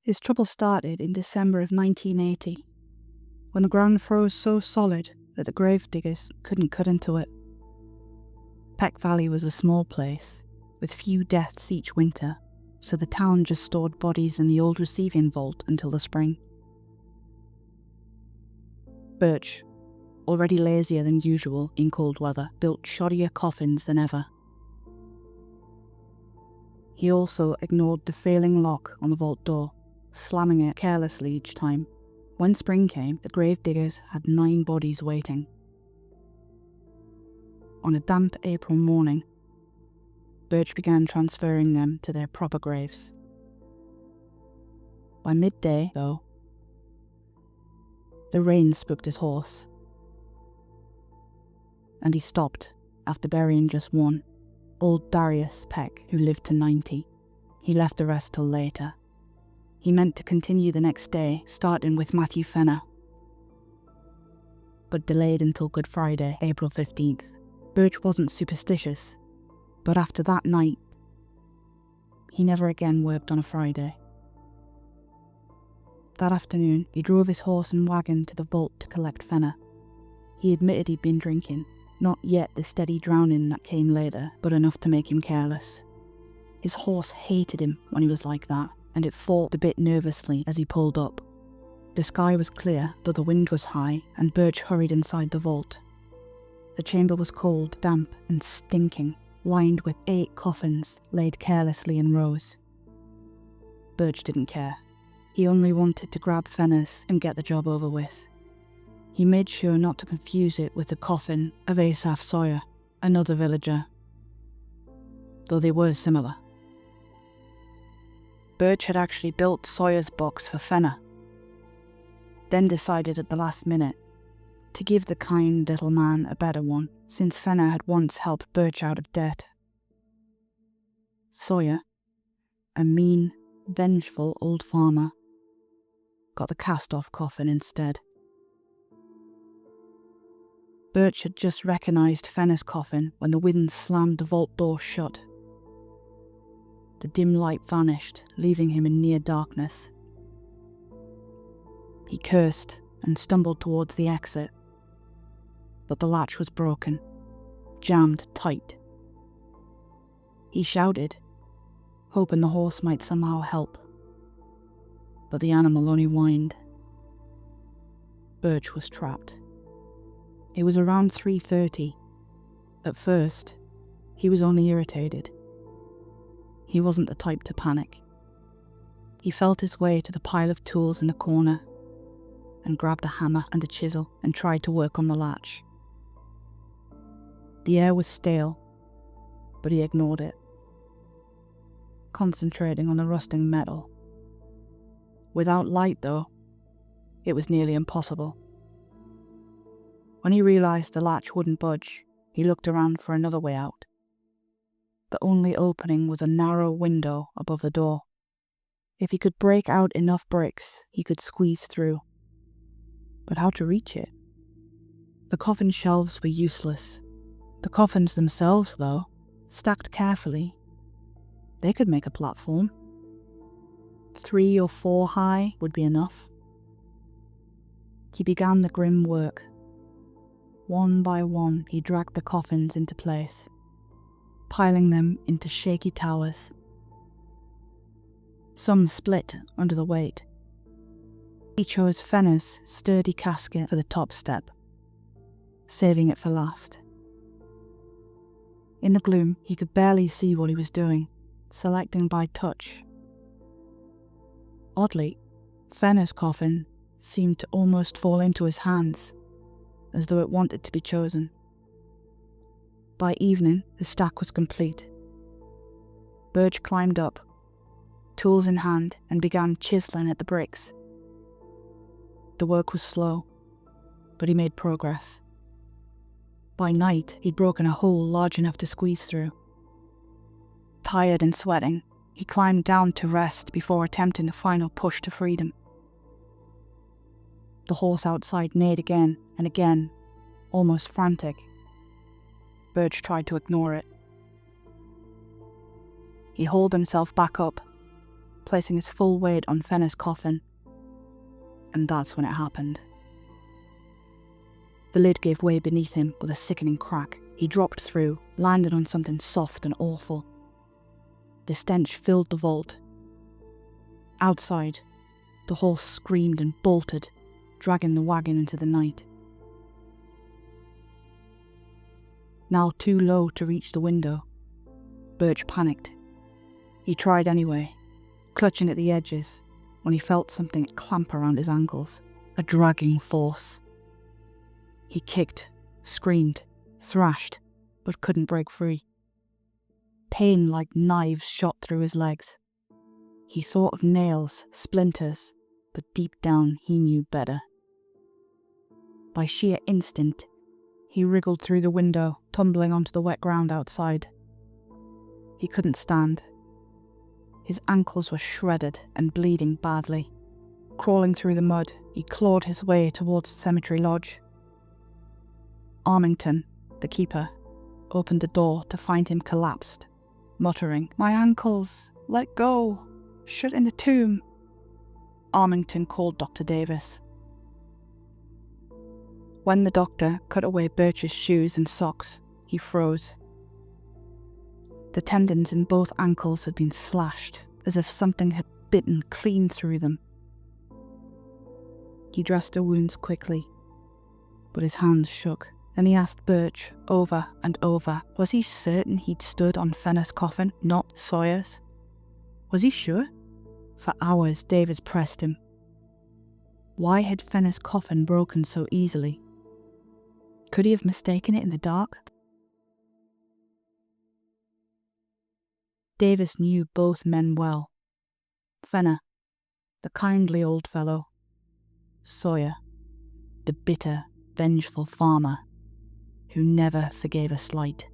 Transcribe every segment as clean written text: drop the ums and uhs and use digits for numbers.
His trouble started in December of 1980, when the ground froze so solid that the grave diggers couldn't cut into it. Peck Valley was a small place, with few deaths each winter, so the town just stored bodies in the old receiving vault until the spring. Birch, already lazier than usual in cold weather, built shoddier coffins than ever. He also ignored the failing lock on the vault door, slamming it carelessly each time. When spring came, the grave diggers had 9 bodies waiting. On a damp April morning, Birch began transferring them to their proper graves. By midday, though, the rain spooked his horse, and he stopped after burying just one, old Darius Peck, who lived to 90. He left the rest till later. He meant to continue the next day, starting with Matthew Fenner, but delayed until Good Friday, April 15th. Birch wasn't superstitious, but after that night, he never again worked on a Friday. That afternoon, he drove his horse and wagon to the vault to collect Fenner. He admitted he'd been drinking, not yet the steady drowning that came later, but enough to make him careless. His horse hated him when he was like that, and it fought a bit nervously as he pulled up. The sky was clear, though the wind was high, and Birch hurried inside the vault. The chamber was cold, damp, and stinking, lined with 8 coffins laid carelessly in rows. Birch didn't care. He only wanted to grab Fenner's and get the job over with. He made sure not to confuse it with the coffin of Asaph Sawyer, another villager, though they were similar. Birch had actually built Sawyer's box for Fenner, then decided at the last minute to give the kind little man a better one, since Fenner had once helped Birch out of debt. Sawyer, a mean, vengeful old farmer, got the cast-off coffin instead. Birch had just recognised Fenner's coffin when the wind slammed the vault door shut. The dim light vanished, leaving him in near darkness. He cursed and stumbled towards the exit, but the latch was broken, jammed tight. He shouted, hoping the horse might somehow help, but the animal only whined. Birch was trapped. It was around 3:30. At first, he was only irritated. He wasn't the type to panic. He felt his way to the pile of tools in the corner and grabbed a hammer and a chisel and tried to work on the latch. The air was stale, but he ignored it, concentrating on the rusting metal. Without light, though, it was nearly impossible. When he realised the latch wouldn't budge, he looked around for another way out. The only opening was a narrow window above the door. If he could break out enough bricks, he could squeeze through. But how to reach it? The coffin shelves were useless. The coffins themselves, though, stacked carefully, they could make a platform. 3 or 4 high would be enough. He began the grim work. One by one, he dragged the coffins into place, piling them into shaky towers. Some split under the weight. He chose Fenner's sturdy casket for the top step, saving it for last. In the gloom, he could barely see what he was doing, selecting by touch. Oddly, Fenner's coffin seemed to almost fall into his hands, as though it wanted to be chosen. By evening, the stack was complete. Birch climbed up, tools in hand, and began chiseling at the bricks. The work was slow, but he made progress. By night, he'd broken a hole large enough to squeeze through. Tired and sweating, he climbed down to rest before attempting the final push to freedom. The horse outside neighed again and again, almost frantic. Birch tried to ignore it. He hauled himself back up, placing his full weight on Fenner's coffin. And that's when it happened. The lid gave way beneath him with a sickening crack. He dropped through, landed on something soft and awful. The stench filled the vault. Outside, the horse screamed and bolted, dragging the wagon into the night. Now too low to reach the window, Birch panicked. He tried anyway, clutching at the edges, when he felt something clamp around his ankles, a dragging force. He kicked, screamed, thrashed, but couldn't break free. Pain like knives shot through his legs. He thought of nails, splinters, but deep down he knew better. By sheer instinct, he wriggled through the window, tumbling onto the wet ground outside. He couldn't stand. His ankles were shredded and bleeding badly. Crawling through the mud, he clawed his way towards the cemetery lodge. Armington, the keeper, opened the door to find him collapsed, muttering, "My ankles! Let go! Shut in the tomb!" Armington called Dr. Davis. When the doctor cut away Birch's shoes and socks, he froze. The tendons in both ankles had been slashed, as if something had bitten clean through them. He dressed the wounds quickly, but his hands shook. Then he asked Birch over and over, was he certain he'd stood on Fenner's coffin, not Sawyer's? Was he sure? For hours Davis pressed him. Why had Fenner's coffin broken so easily? Could he have mistaken it in the dark? Davis knew both men well. Fenner, the kindly old fellow. Sawyer, the bitter, vengeful farmer who never forgave a slight.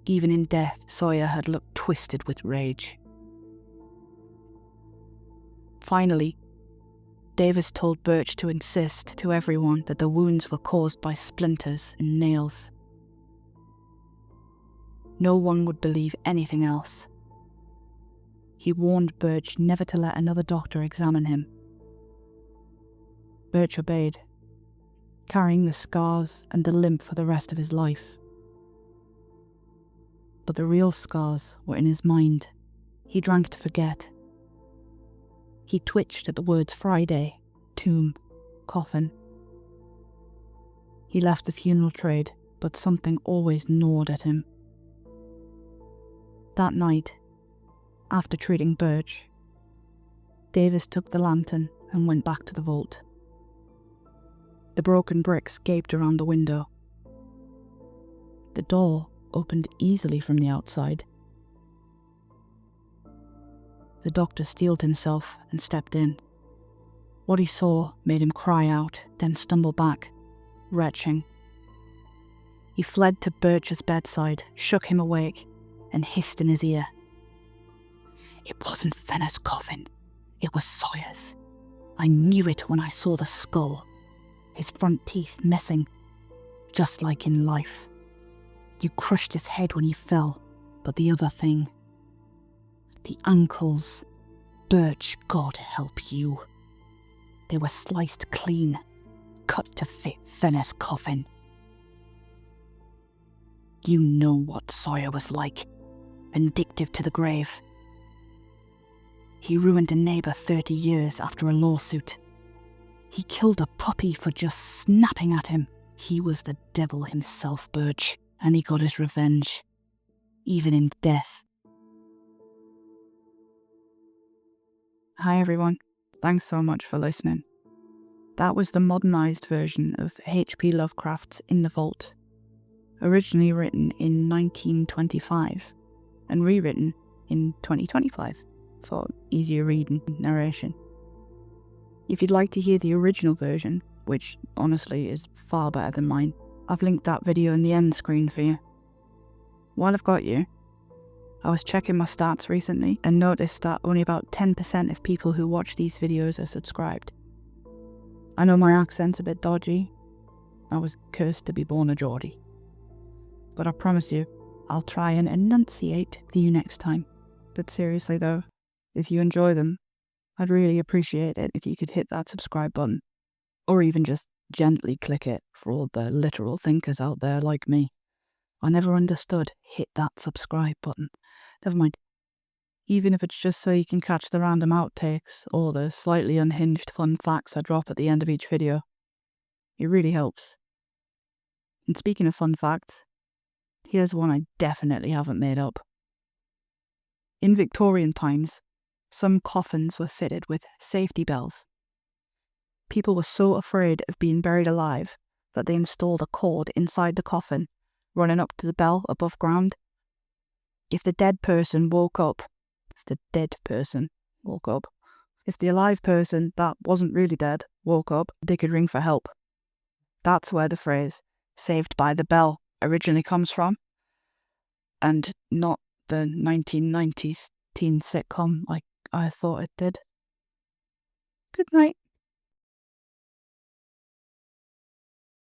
Even in death, Sawyer had looked twisted with rage. Finally, Davis told Birch to insist to everyone that the wounds were caused by splinters and nails. No one would believe anything else. He warned Birch never to let another doctor examine him. Birch obeyed, carrying the scars and the limp for the rest of his life. But the real scars were in his mind. He drank to forget. He twitched at the words Friday, tomb, coffin. He left the funeral trade, but something always gnawed at him. That night, after treating Birch, Davis took the lantern and went back to the vault. The broken bricks gaped around the window. The door opened easily from the outside. The doctor steeled himself and stepped in. What he saw made him cry out, then stumble back, retching. He fled to Birch's bedside, shook him awake, and hissed in his ear. "It wasn't Fenner's coffin. It was Sawyer's. I knew it when I saw the skull. His front teeth missing, just like in life. You crushed his head when he fell, but the other thing, the ankles, Birch, God help you. They were sliced clean, cut to fit Fenner's coffin. You know what Sawyer was like, vindictive to the grave. He ruined a neighbour 30 years after a lawsuit. He killed a puppy for just snapping at him. He was the devil himself, Birch, and he got his revenge, even in death." Hi everyone, thanks so much for listening. That was the modernised version of H.P. Lovecraft's In the Vault, originally written in 1925 and rewritten in 2025 for easier reading and narration. If you'd like to hear the original version, which honestly is far better than mine, I've linked that video in the end screen for you. While I've got you, I was checking my stats recently and noticed that only about 10% of people who watch these videos are subscribed. I know my accent's a bit dodgy. I was cursed to be born a Geordie. But I promise you, I'll try and enunciate for you next time. But seriously though, If you enjoy them, I'd really appreciate it if you could hit that subscribe button, or even just gently click it for all the literal thinkers out there like me. I never understood hit that subscribe button. Never mind. Even if it's just so you can catch the random outtakes or the slightly unhinged fun facts I drop at the end of each video. It really helps. And speaking of fun facts, here's one I definitely haven't made up. In Victorian times, some coffins were fitted with safety bells. People were so afraid of being buried alive that they installed a cord inside the coffin, running up to the bell above ground. If the alive person that wasn't really dead woke up, they could ring for help. That's where the phrase "saved by the bell" originally comes from, and not the 1990s teen sitcom like I thought it did. Good night.